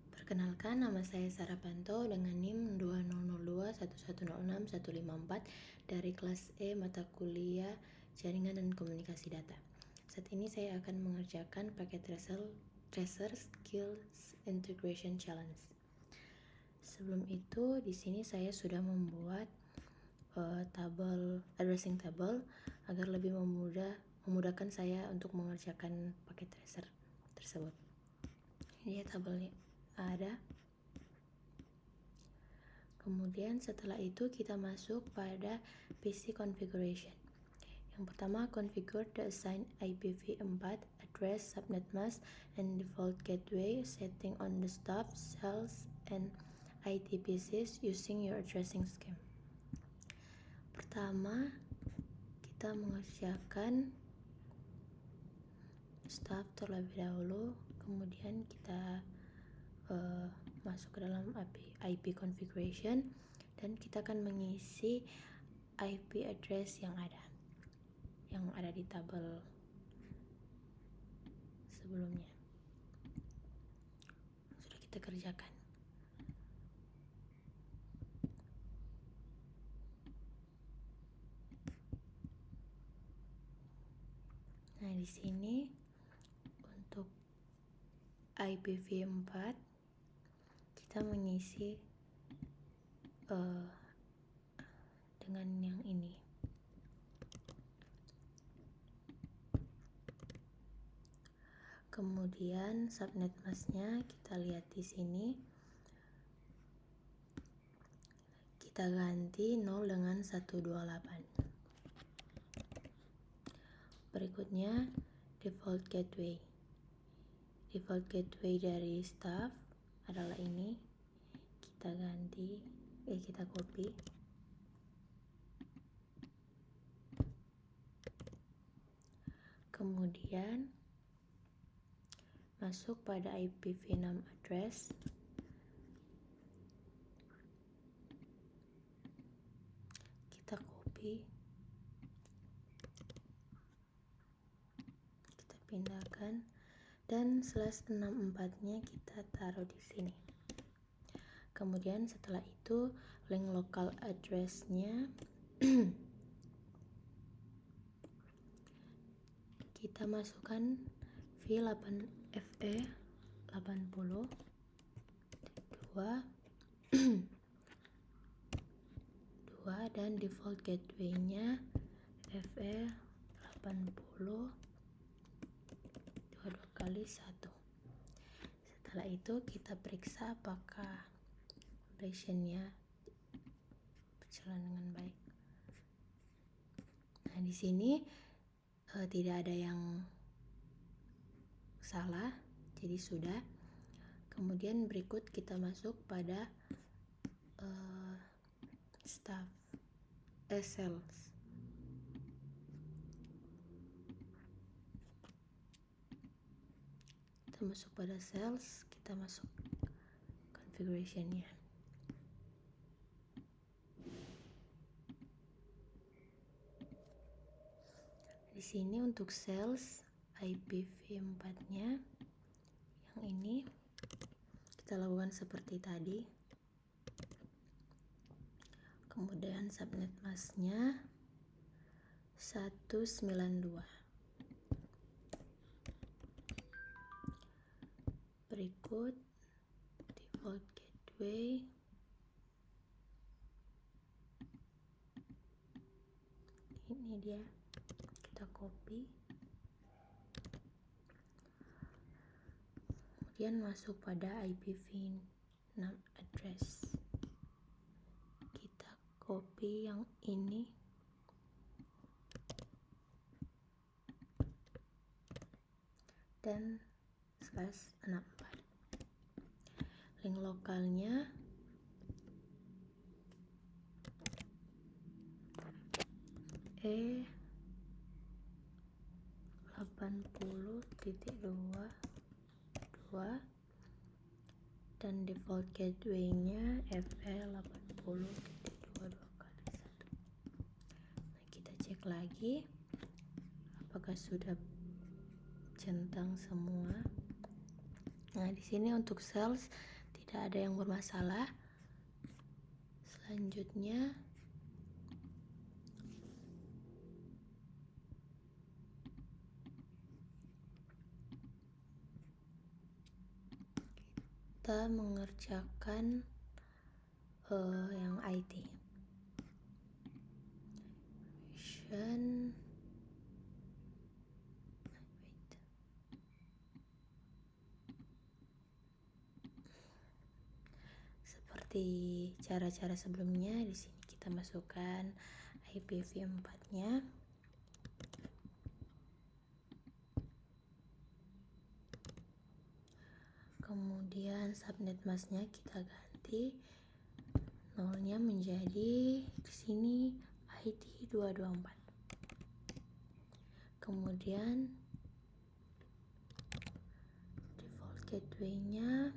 Perkenalkan, nama saya Sarah Panto dengan NIM 200211061154 dari kelas E mata kuliah Jaringan dan Komunikasi Data. Saat ini saya akan mengerjakan paket Tracer Skills Integration Challenge. Sebelum itu, di sini saya sudah membuat addressing table agar lebih memudahkan saya untuk mengerjakan paket tracer tersebut. Ini tabelnya ada. Kemudian setelah itu kita masuk pada PC configuration. Yang pertama, configure the assigned IPv4 address, subnet mask, and default gateway setting on the staff, cells, and ITPCs using your addressing scheme. Pertama, kita mengerjakan staff terlebih dahulu, kemudian kita masuk ke dalam IP configuration dan kita akan mengisi IP address yang ada di tabel sebelumnya. Sudah kita kerjakan. Nah, di sini untuk IPv4 kita mengisi dengan yang ini. Kemudian subnet masknya kita lihat di sini. Kita ganti 0 dengan 128. Berikutnya default gateway. Default gateway dari staff adalah ini. Kita copy. Kemudian masuk pada IPv6 address. Kita copy. Kita pindahkan dan /64-nya kita taruh di sini. Kemudian setelah itu link local address-nya kita masukkan v8fe 80 2 dan default gateway-nya fe 80 dua kali 1. Setelah itu kita periksa apakah completion-nya berjalan dengan baik. Nah, di sini tidak ada yang salah, jadi sudah. Kemudian berikut kita masuk pada cells. Kita masuk pada cells, kita masuk configuration-nya. Di sini untuk cells IPv4-nya yang ini kita lakukan seperti tadi. Kemudian subnet mask-nya 192. Berikut default gateway. Ini dia. Kita copy. Kemudian masuk pada IPv6 address. Kita copy yang ini. Dan /64. Link lokalnya E80.2 dan default gateway-nya fe80.2 kali 1. Nah, kita cek lagi apakah sudah centang semua. Nah, di sini untuk cells tidak ada yang bermasalah. Selanjutnya kita mengerjakan yang IT. Seperti cara-cara sebelumnya, di sini kita masukkan IPv4-nya. Kemudian subnet masknya kita ganti nolnya menjadi di sini ID 224. Kemudian default gateway-nya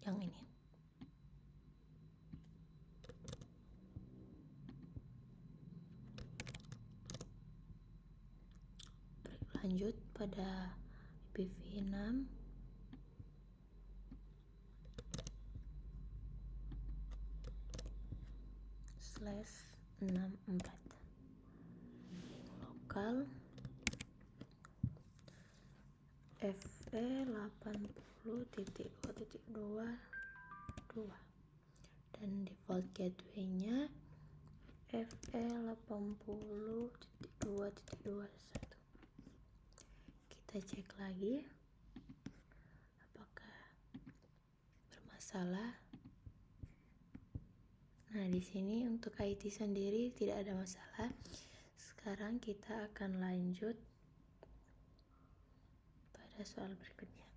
yang ini. Lanjut pada IPv6 /64 lokal FE80.2.22 dan default gateway-nya FE80.2.21. Kita cek lagi apakah bermasalah. Nah, di sini untuk IT sendiri tidak ada masalah. Sekarang kita akan lanjut pada soal berikutnya.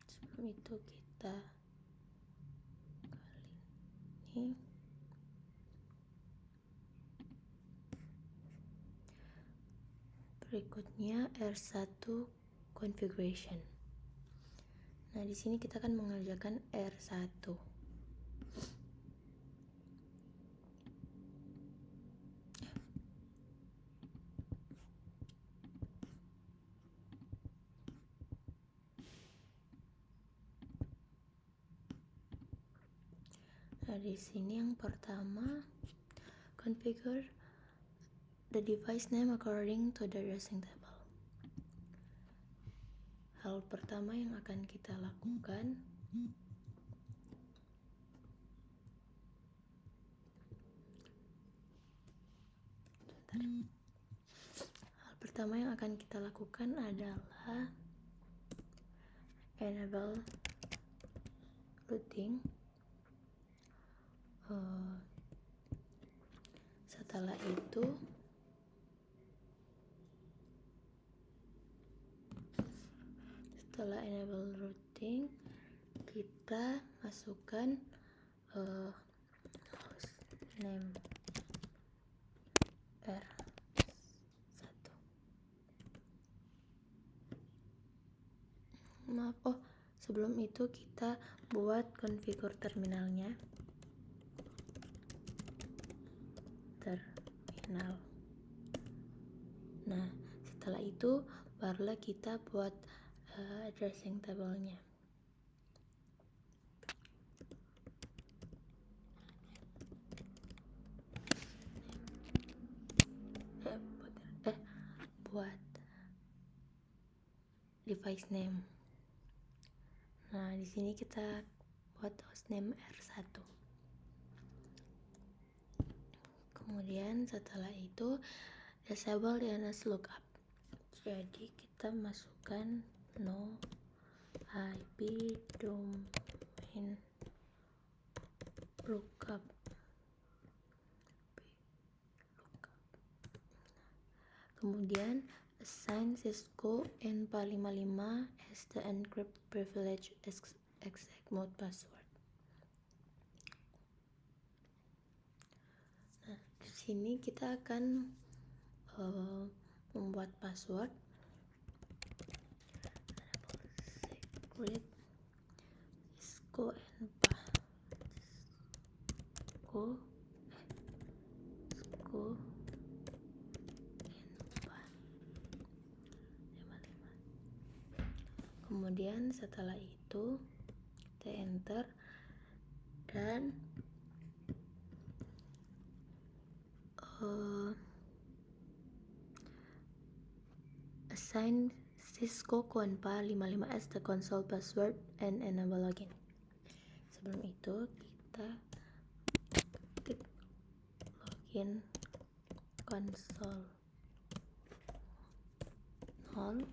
Sebelum itu kita kali ini berikutnya R1 configuration. Nah, di sini kita akan mengerjakan R1. Nah, di sini yang pertama, configure the device name according to the addressing table. Hal pertama yang akan kita lakukan adalah enable routing. Setelah enable routing, kita masukkan hostname R1. Sebelum itu kita buat configure terminal. Nah, setelah itu barulah kita buat addressing table-nya. Buat device name. Nah, di sini kita buat hostname R1. Kemudian setelah itu disable DNS lookup. Jadi kita masukkan no IP domain lookup. Kemudian assign Cisco N455 as the encrypt privilege exact mode password. Nah, di sini kita akan membuat password secret Cisco N4. Kemudian setelah itu kita enter dan assign Cisco Konpa 55 as the console password and enable login. Sebelum itu kita ketik login console 0.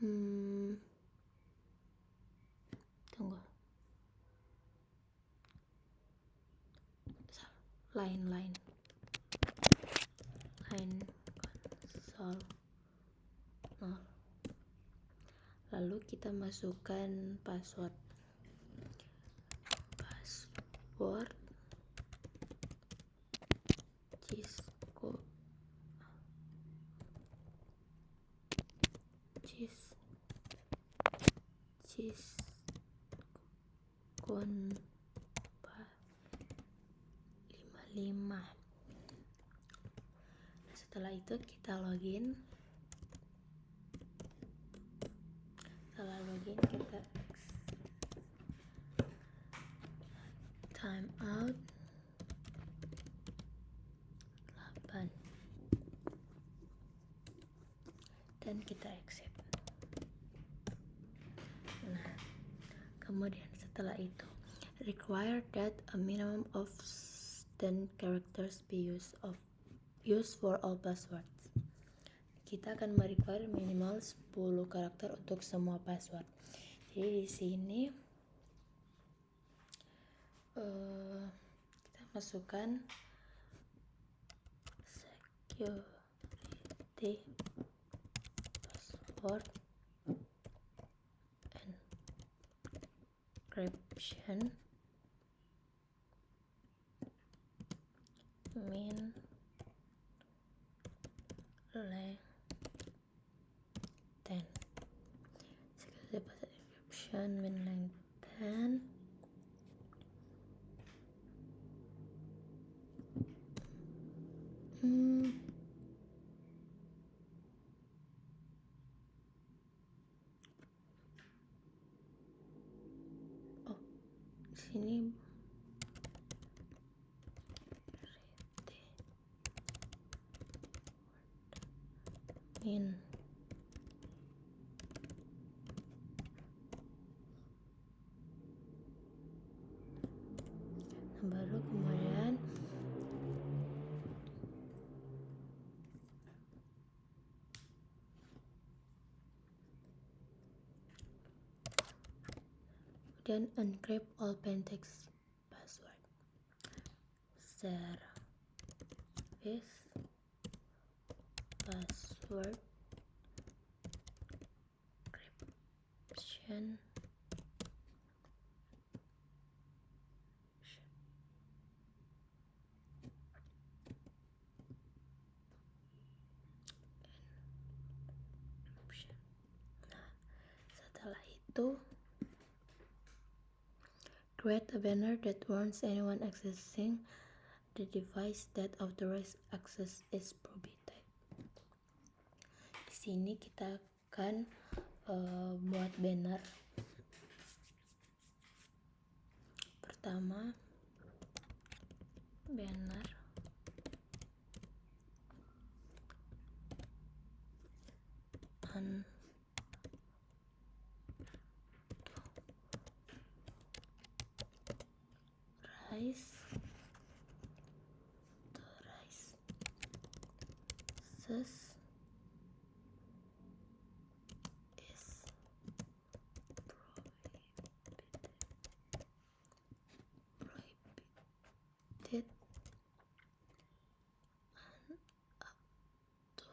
Tunggu. Line console 0. Lalu kita masukkan password Cisco Konpa 55. Setelah itu kita login. Setelah login kita timeout 8 dan kita exit. Nah, kemudian setelah itu require that a minimum of 10 characters be used for all passwords. Kita akan merequire minimal 10 karakter untuk semua password. Jadi di sini kita masukkan security password encryption min length 10. Security password encryption min length 10. Sini min baru kemudian encrypt all plain text password. Service password encryption Nah, setelah itu create a banner that warns anyone accessing the device that authorized access is prohibited. Di sini kita akan buat banner. Pertama, banner authorized access is prohibited and up to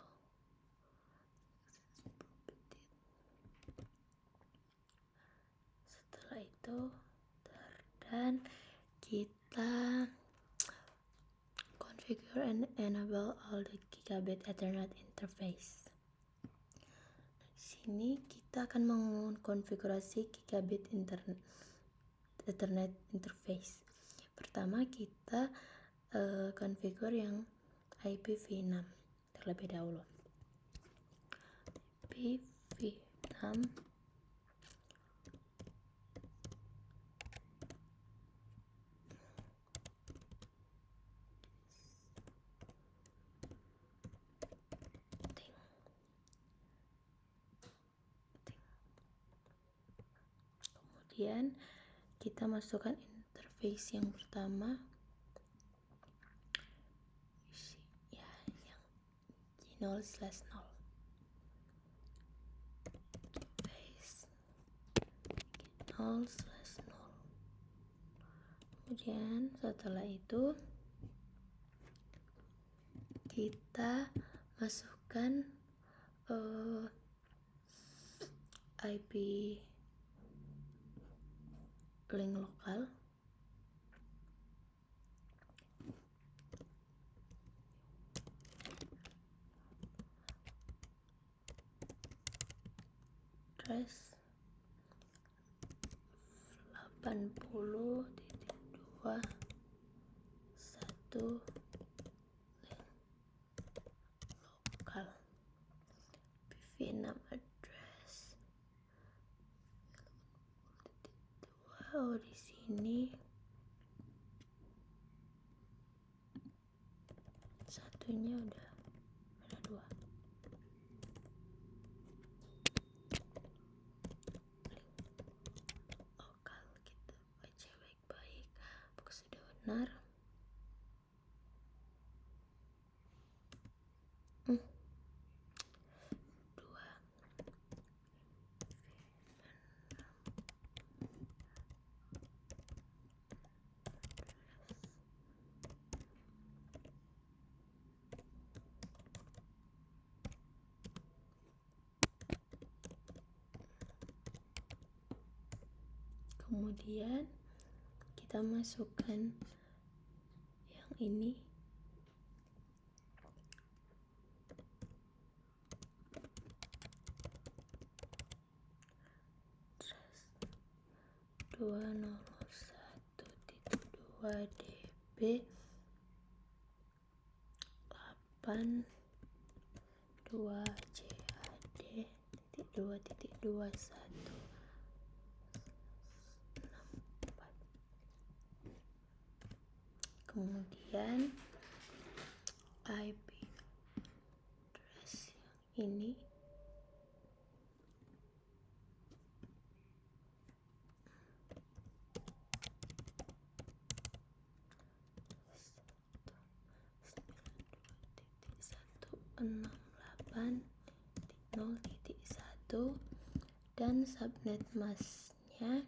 setelah itu dan kita configure and enable all the gigabit Ethernet interface. Di sini kita akan mengkonfigurasi gigabit Ethernet interface. Pertama kita configure yang IPv6. terlebih dahulu. IPv6 kemudian kita masukkan interface yang pertama ya, yang G0/0 interface G0/0. Kemudian setelah itu kita masukkan IP link lokal address 80.2.1 lokal IPv6 address. Oh, di sini satunya udah ada 2. Link lokal kita baca baik-baik apakah sudah benar. Kemudian kita masukkan yang ini address 201.2 db 82 CAD.2.21 kemudian IP address yang ini .168.0.1 dan subnet masknya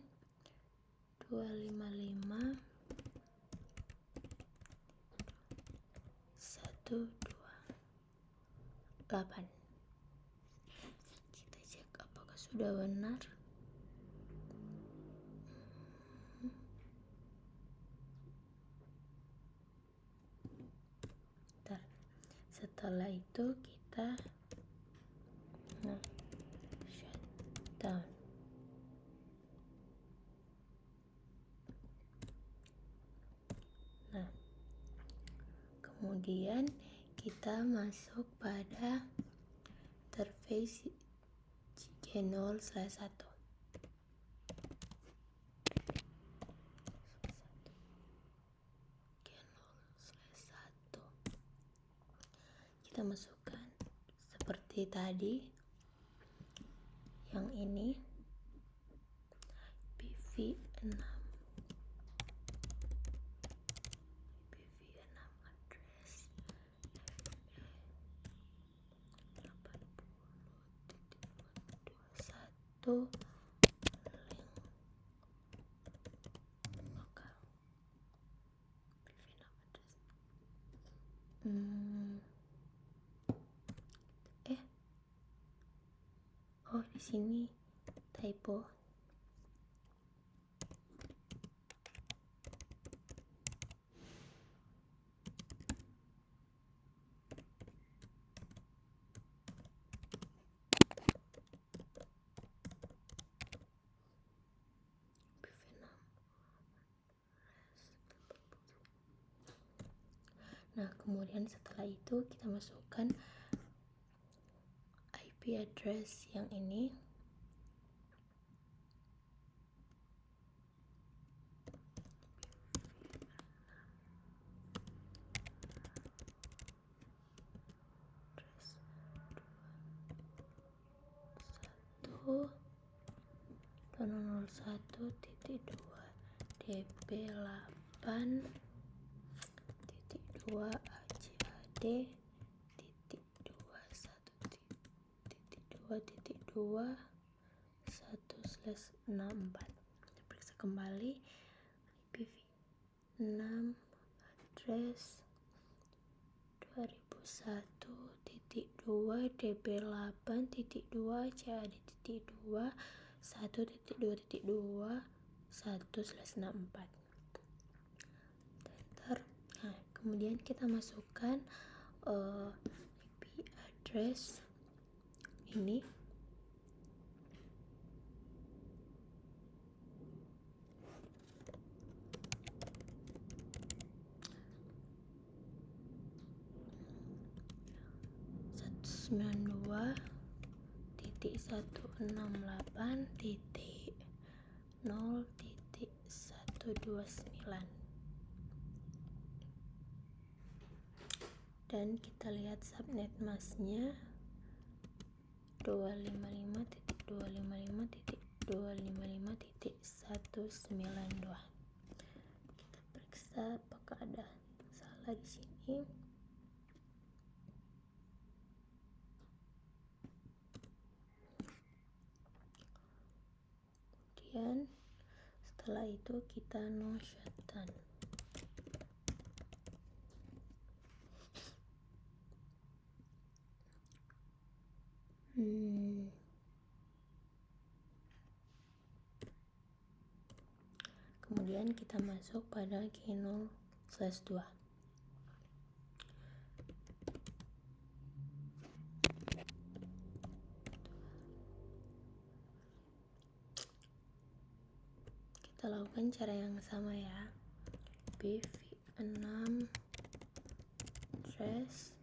255.128. Kita cek apakah sudah benar. Setelah itu kita shutdown. Kemudian kita masuk pada interface G0/1. Kita masukkan seperti tadi yang ini IPv6 address 80.2.1 link lokal IPv6 address. Oh, di sini typo. Nah, kemudian setelah itu kita masukkan IP address yang ini. Satu 001.2 dp8.2 ACAD.2.2.2/64. Periksa kembali IPv6 address 2001.2 dp8.2 CAD.2 1.2.2/64. Enter. Nah, kemudian kita masukkan IP address ini. Sembilan dua titik 168.0.129 dan kita lihat subnet masknya 255.255.255.192. Kita periksa apakah ada salah di sini. Kemudian setelah itu kita no shutdown. Kemudian kita masuk pada key0/2. Kita lakukan cara yang sama ya. IPv6 address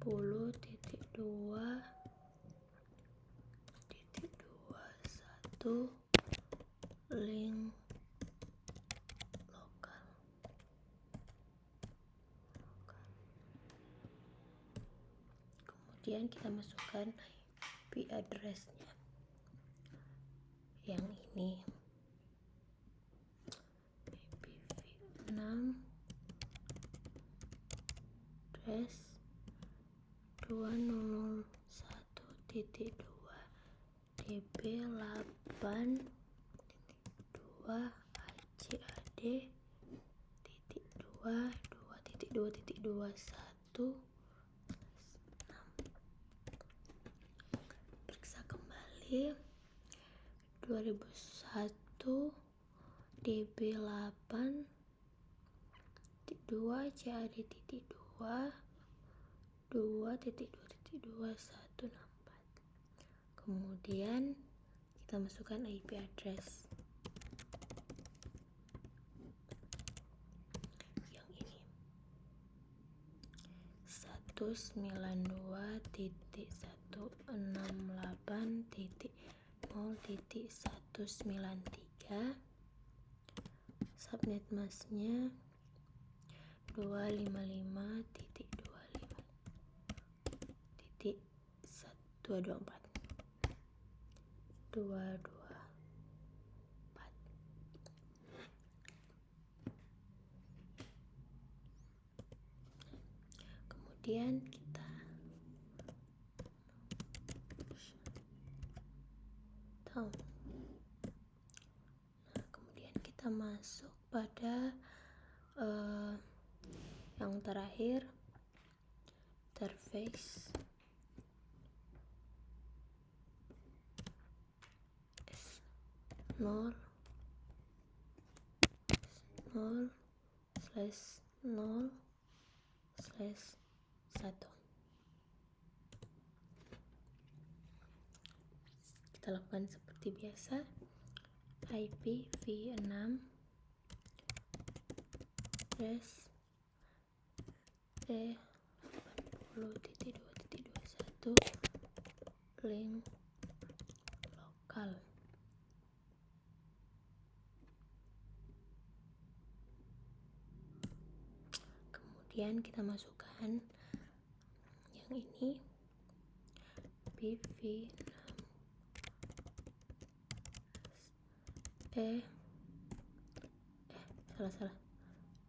80.2.21 link lokal. Kemudian kita masukkan IP address-nya yang ini. IPv6 address 2001.2 dp8.2 ACAD.2.2.2/6. Periksa kembali 2001 dp8.2 CAD.2 2.2.2/164. Kemudian kita masukkan IP address yang ini 192.168.0.193. Subnet masknya 255.25.124. Kemudian kita down. Nah, kemudian kita masuk pada yang terakhir, interface S0/0/0/1. Kita lakukan seperti biasa. IPv6 address E80.2.21 link lokal. Kemudian kita masukkan yang ini PV salah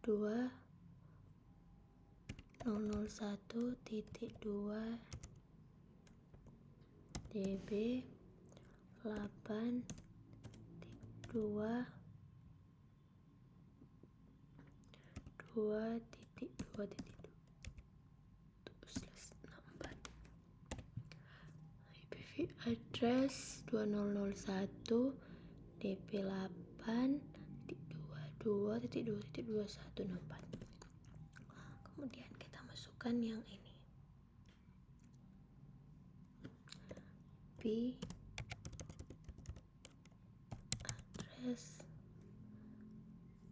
2001.2 db 8.2.2.2/64 IPv address 2001 dp 8.2.2.2/2164. Kemudian kita masukkan yang ini IP address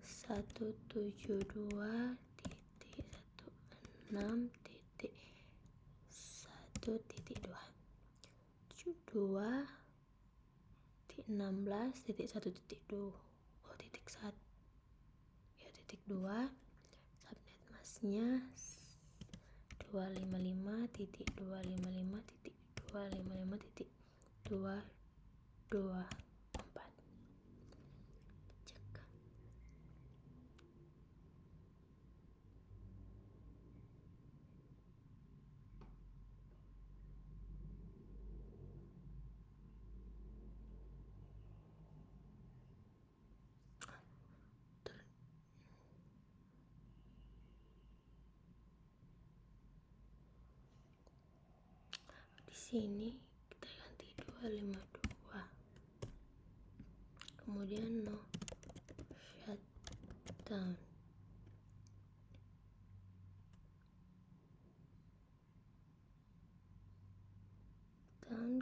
172.1.1.2 2.16.1.2 subnet masknya 255.255.255.224. Cek. Di sini kita ganti 252. Kemudian no shutdown.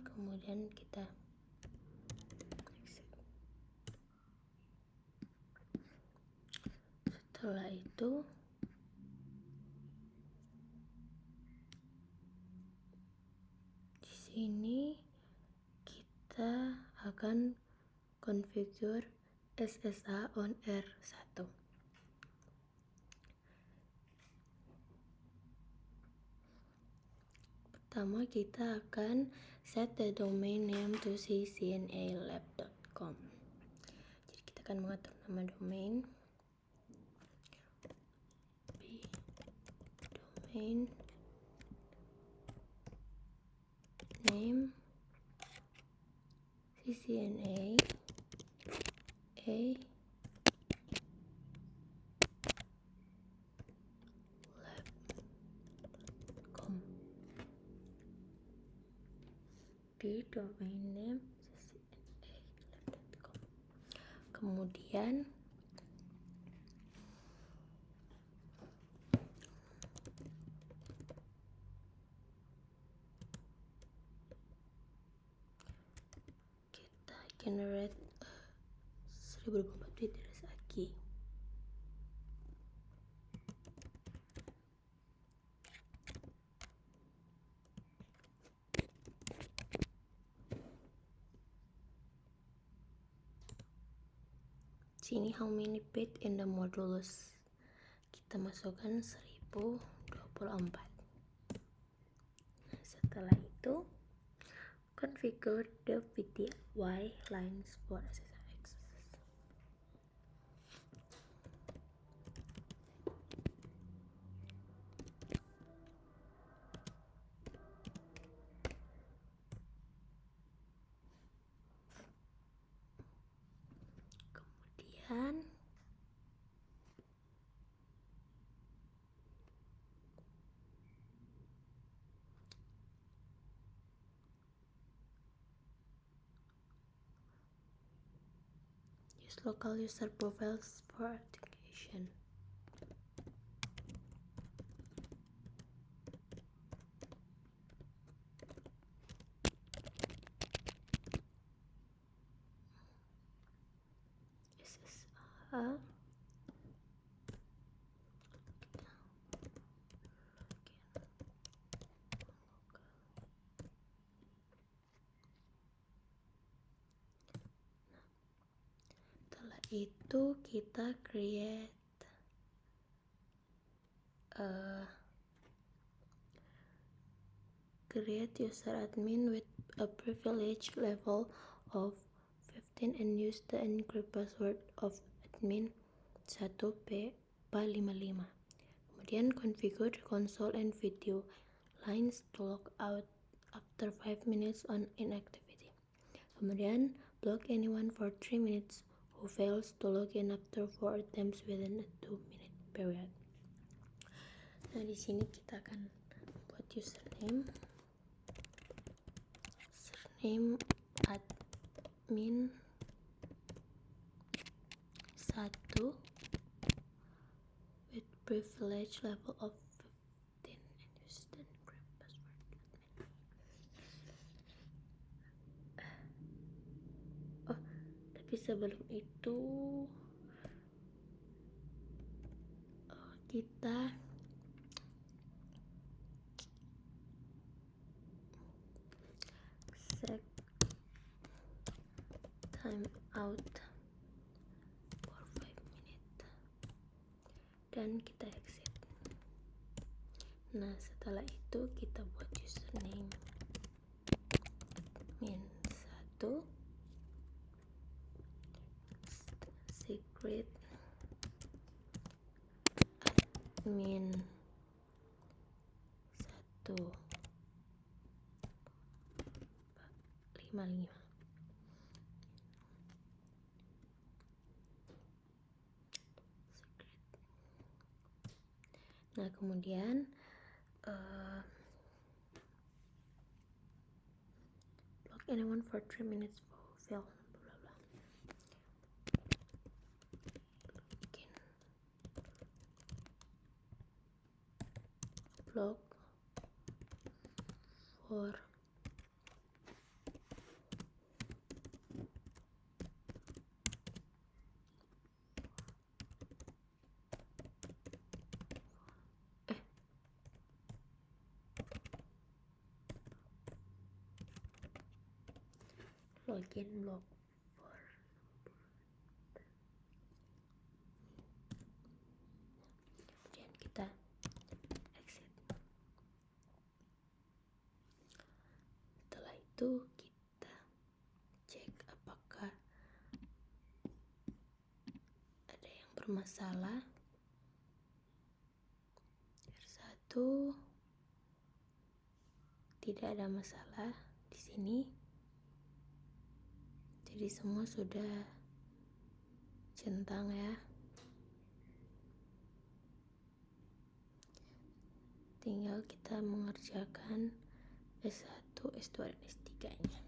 Kemudian kita exit. Setelah itu di sini kita akan configure SSA on R1. Pertama kita akan set the domain name to ccnalab.com. Jadi kita akan mengatur nama domain domain name ccna lab.com di domain name ccnalab.com. Kemudian kita generate 1024 bit address lagi. Sini how many bit in the modulus, kita masukkan 1024. Nah, setelah itu configure the VTY lines for SSH access. Kemudian use local user profiles for authentication. SSH itu kita create user admin with a privilege level of 15 and use the encrypt password of admin 1P55. Kemudian configure console and video lines to log out after 5 minutes on inactivity. Kemudian block anyone for 3 minutes who fails to log in after 4 attempts within a 2-minute period. Nah, di sini kita akan buat username admin 1 with privilege level of 15 and use the encrypt password admin. Tapi sebelum itu kita set time out for 5 minutes dan kita exit. Nah, setelah itu kita buat username admin 1 secret admin 155. Nah, kemudian block anyone for 3 minutes for fail bla bla. Block for login block for kemudian kita exit. Setelah itu kita cek apakah ada yang bermasalah. R1 tidak ada masalah di sini. Jadi semua sudah centang ya. Tinggal kita mengerjakan S1, S2, dan S3-nya.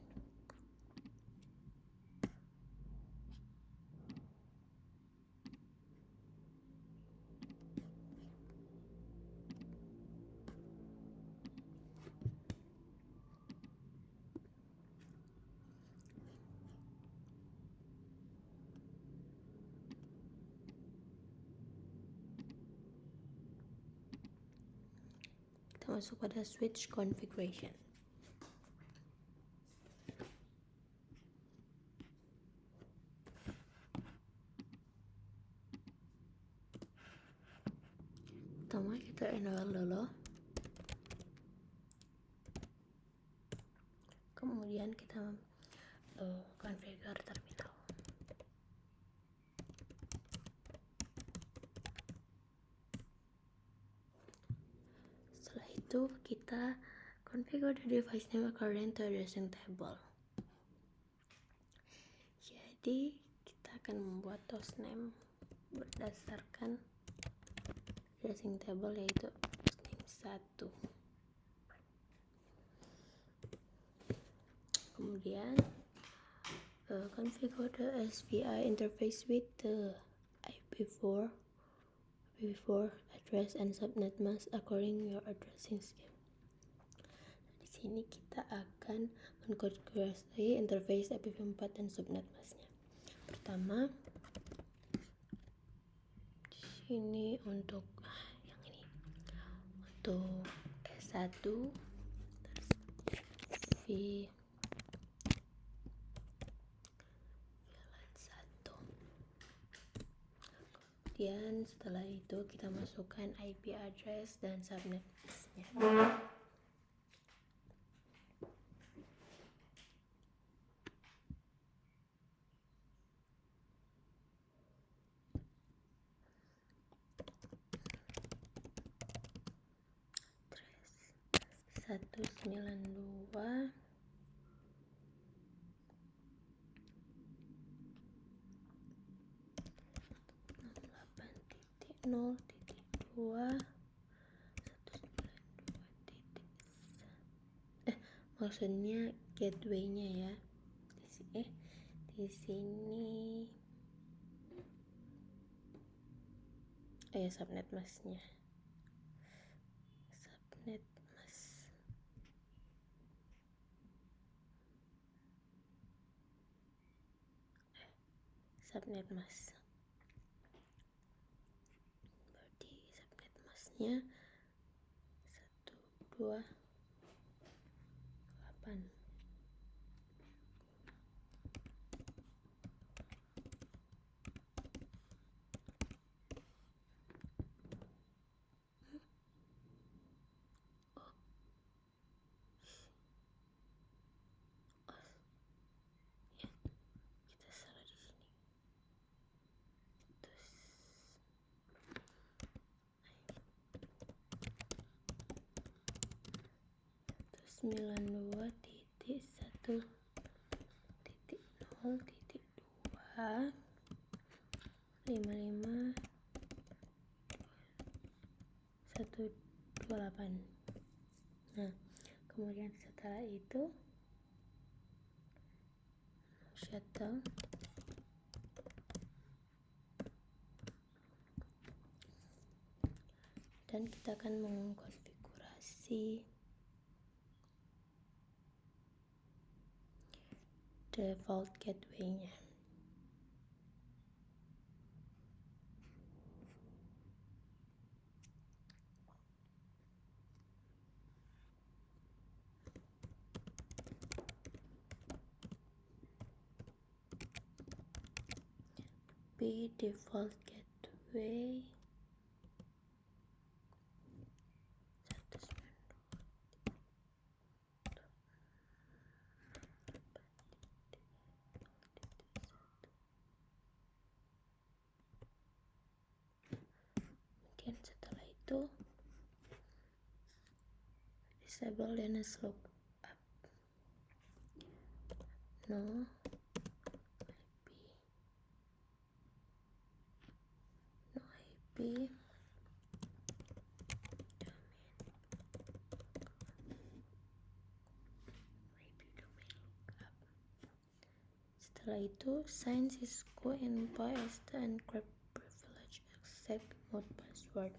Kita masuk pada switch configuration. Pertama kita enable dulu. Kemudian kita configure terminal. Setelah itu kita configure the device name according to addressing table. Jadi kita akan membuat hostname berdasarkan addressing table, yaitu hostname 1. Kemudian configure the SPI interface with the IPv4 address and subnet mask according your addressing scheme. Di sini kita akan mengkonfigurasi interface IPv4 dan subnet masknya. Pertama, di sini untuk yang ini untuk S1 VLAN 1 Kemudian setelah itu kita masukkan IP address dan subnet masknya. Satu 192 0.2 maksudnya gateway-nya ya. Di sini subnet masknya. Subnet mask. Berarti subnet masknya 128. Kita salah di sini. 92.1.0.255.128. Nah, kemudian setelah itu shuttle dan kita akan mengkonfigurasi default gateway-nya. Default gateway 192.1.1. Kemudian setelah itu disable DNS lookup. No IP lookup. Setelah itu sign Cisco info as the encrypt privilege except mode password.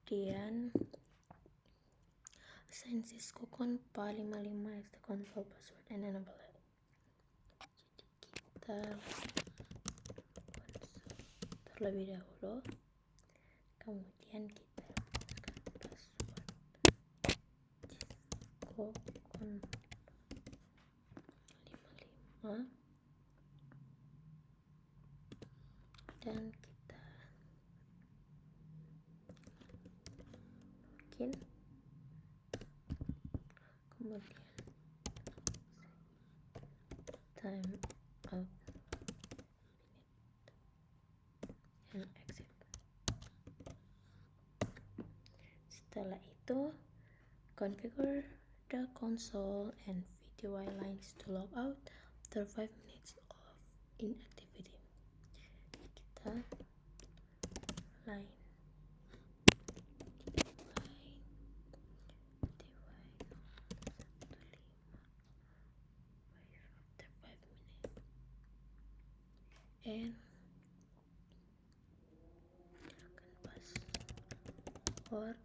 Kemudian assign Cisco Conpa 55 as the console password and enable it. Jadi kita terlebih dahulu, kemudian kita masukkan password Cisco Conpa 55 dan kita login. Kemudian time out and exit. Setelah itu configure the console and VTY lines to log out after 5 minutes of inactivity. Kita line and password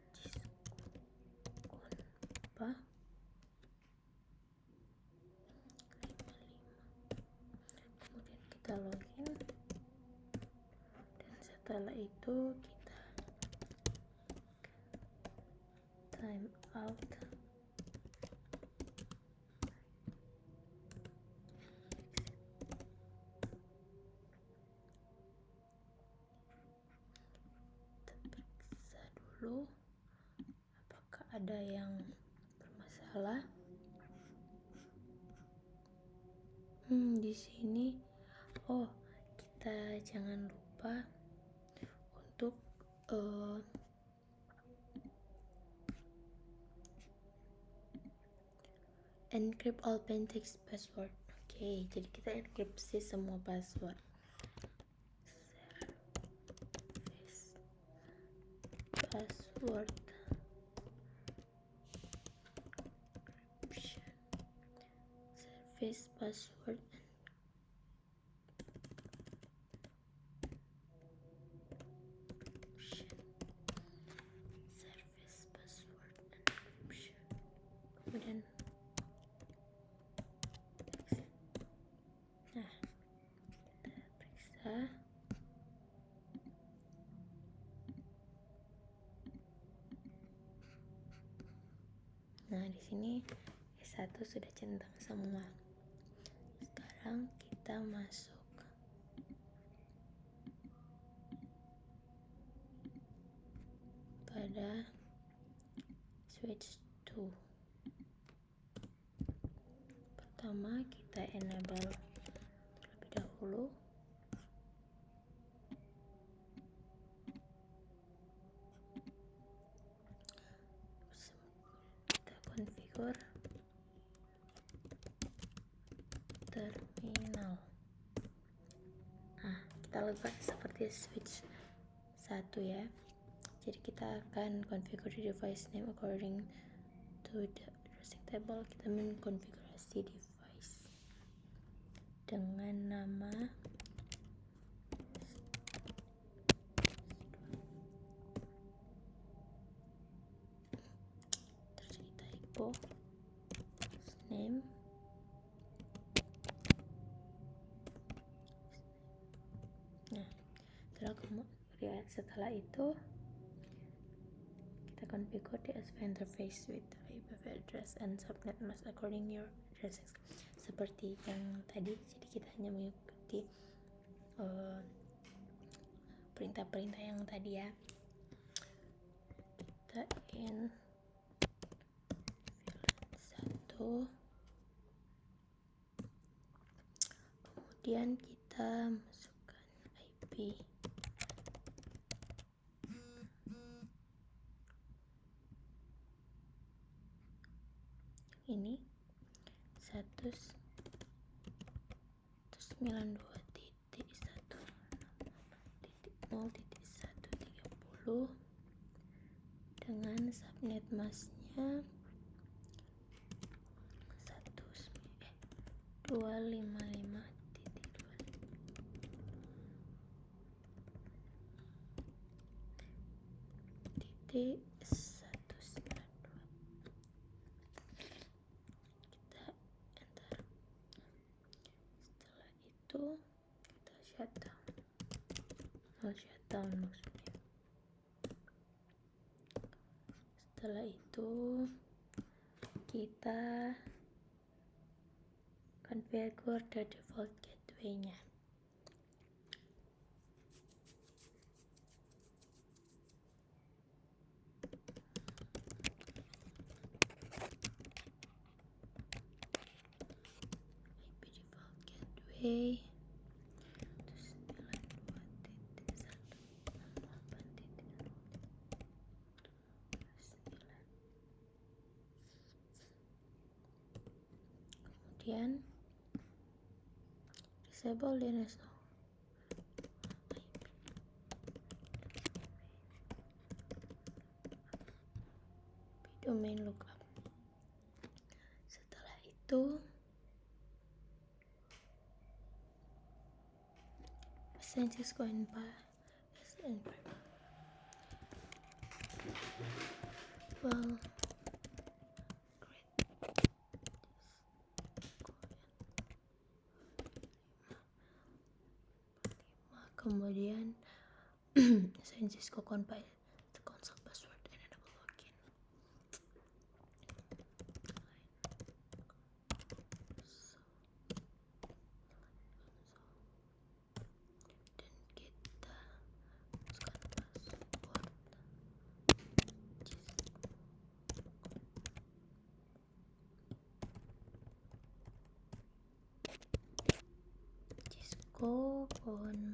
Cisco Conpa Setelah itu kita time out. Kita periksa dulu apakah ada yang bermasalah. Di sini kita jangan lupa untuk encrypt all plain text password. Oke, jadi kita enkripsi semua password. Password encryption. Service password encryption. Service password encryption. Kemudian kita periksa. Nah, di sini S1 sudah centang semua. Sekarang kita masuk pada switch to. Pertama kita enable terlebih dahulu. Kita configure terminal. Nah, kita lepas seperti switch 1 ya. Jadi kita akan configure device name according to the addressing table. Kita mengkonfigurasi device dengan nama terjadi typo name setelah itu kita configure the ASP interface with IPv address and subnet mask according your addressing seperti yang tadi. Jadi kita hanya mengikuti perintah-perintah yang tadi ya. Kita in VLAN 1, kemudian kita masukkan IP ini 192.168.0.130 dengan subnet masknya 255.192. Kita enter. Setelah itu kita shutdown maksudnya. Setelah itu kita configure the default gateway-nya. IP default gateway 192.168.9. Kemudian disable DNS domain lookup. Setelah itu assign Cisco environment. Well, kemudian Assign Cisco by the console password and enable login. Dan kita masukkan password Cisco kemudian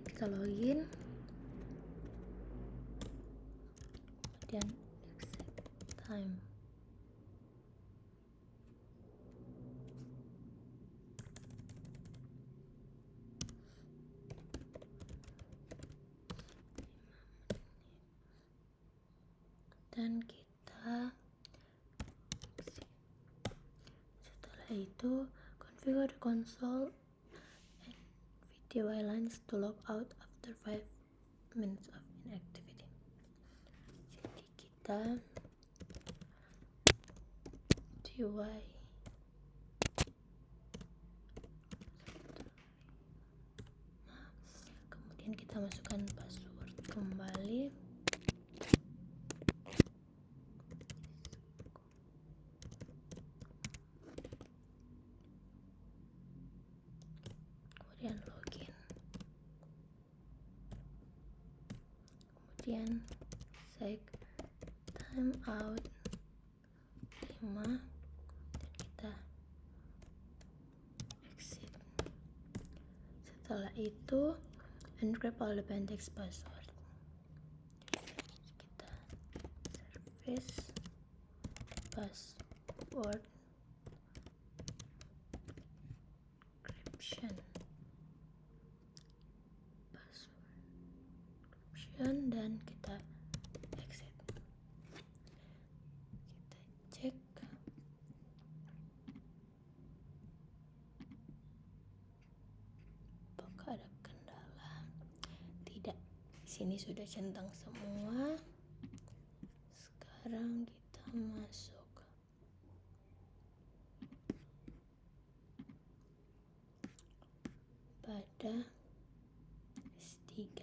kita login, kemudian exit time. Dan kita setelah itu configure the console and video lines to log out after 5 minutes of inactivity. Jadi kita DY kemudian kita masukkan password kembali. Kemudian login, kemudian check timeout 5 dan kita exit. Setelah itu encrypt all the plaintext password. Kita service password encryption dan kita exit. Kita cek apakah ada kendala. Tidak, di sini sudah centang semua. Sekarang kita masuk pada S3.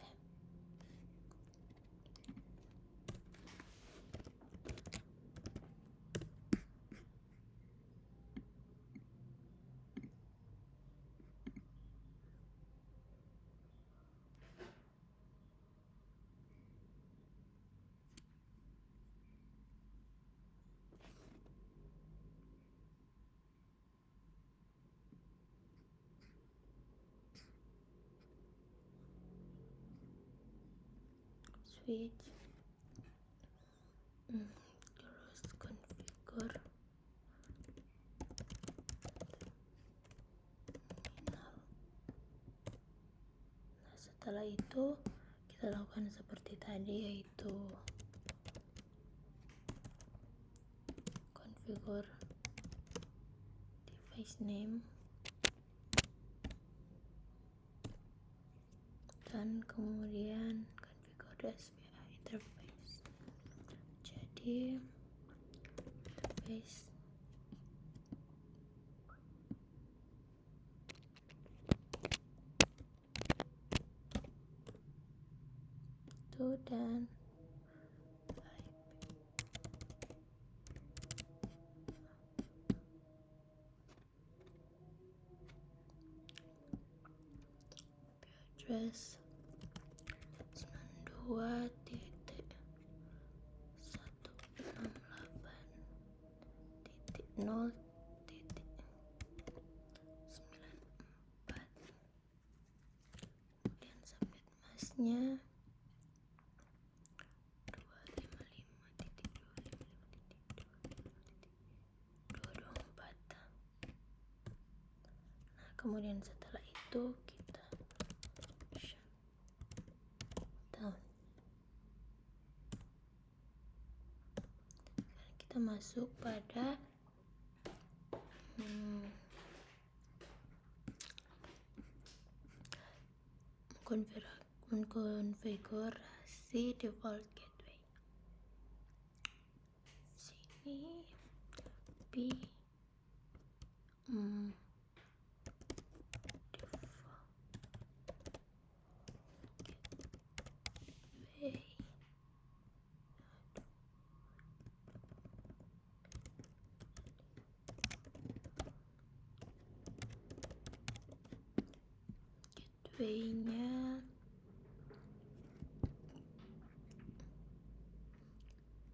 Switch, terus configure terminal. Nah, setelah itu kita lakukan seperti tadi, yaitu configure device name dan kemudian configure the SPI interface. Jadi interface itu dan address 92.168.0.94. Kemudian subnet masknya 255.255.224. Nah, kemudian setelah itu kita shutdown. Sekarang kita masuk pada konfigurasi default gateway. gateway-nya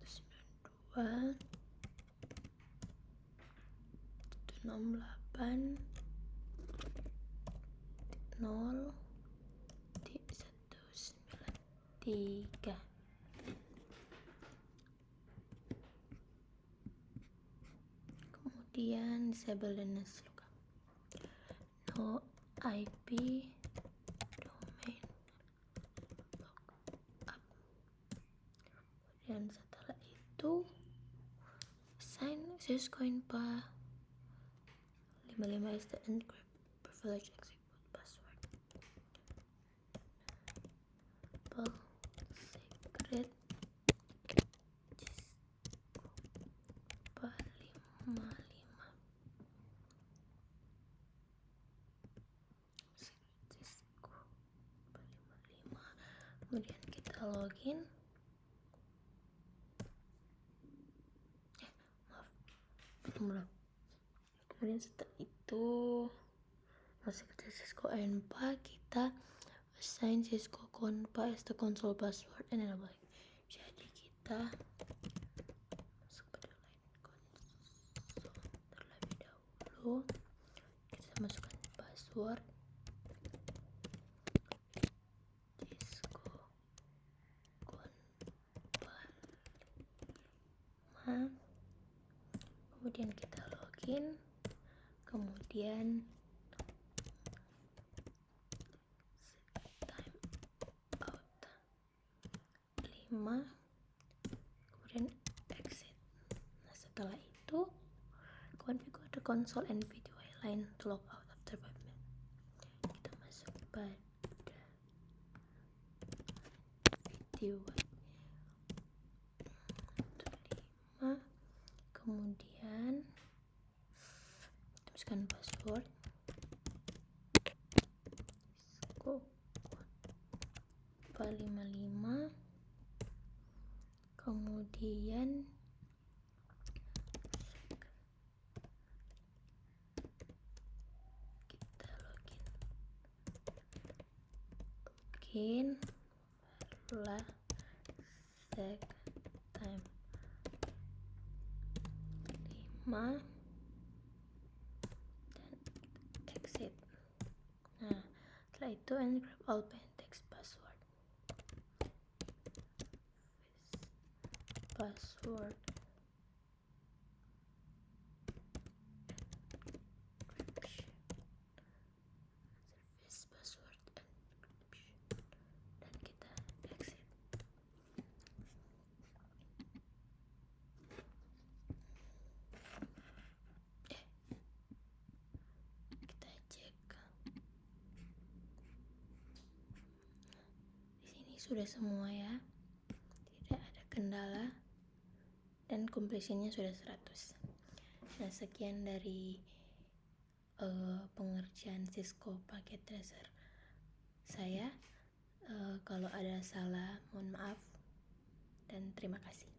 92 168 0 193. Kemudian disable DNS lookup, no IP domain lookup. Kemudian setelah itu assign syscoin.pa 55 is the encrypt privilege execute password. Secret Cisco 55. Cisco 55. Kemudian kita login. Belum. Kemudian setelah itu masih ke Cisco NPA, kita assign Cisco Conpa as the console password and enable. Jadi kita masuk pada line console terlebih dahulu, kita masukkan password Cisco Conpa 5. Kemudian kita login, kemudian time out 5, kemudian exit. Nah, setelah itu configure the console and video line to log out after 5 minutes. Kita masuk pada video 5, kemudian tuliskan password Cisco 55, kemudian kita login barulah set time 5 dan exit. Nah, setelah itu encrypt all plain text password encryption service password encryption, dan kita exit. Kita cek. Di sini sudah semua ya, tidak ada kendala dan completionnya sudah 100. Nah, sekian dari pengerjaan Cisco Packet Tracer saya. Kalau ada salah mohon maaf dan terima kasih.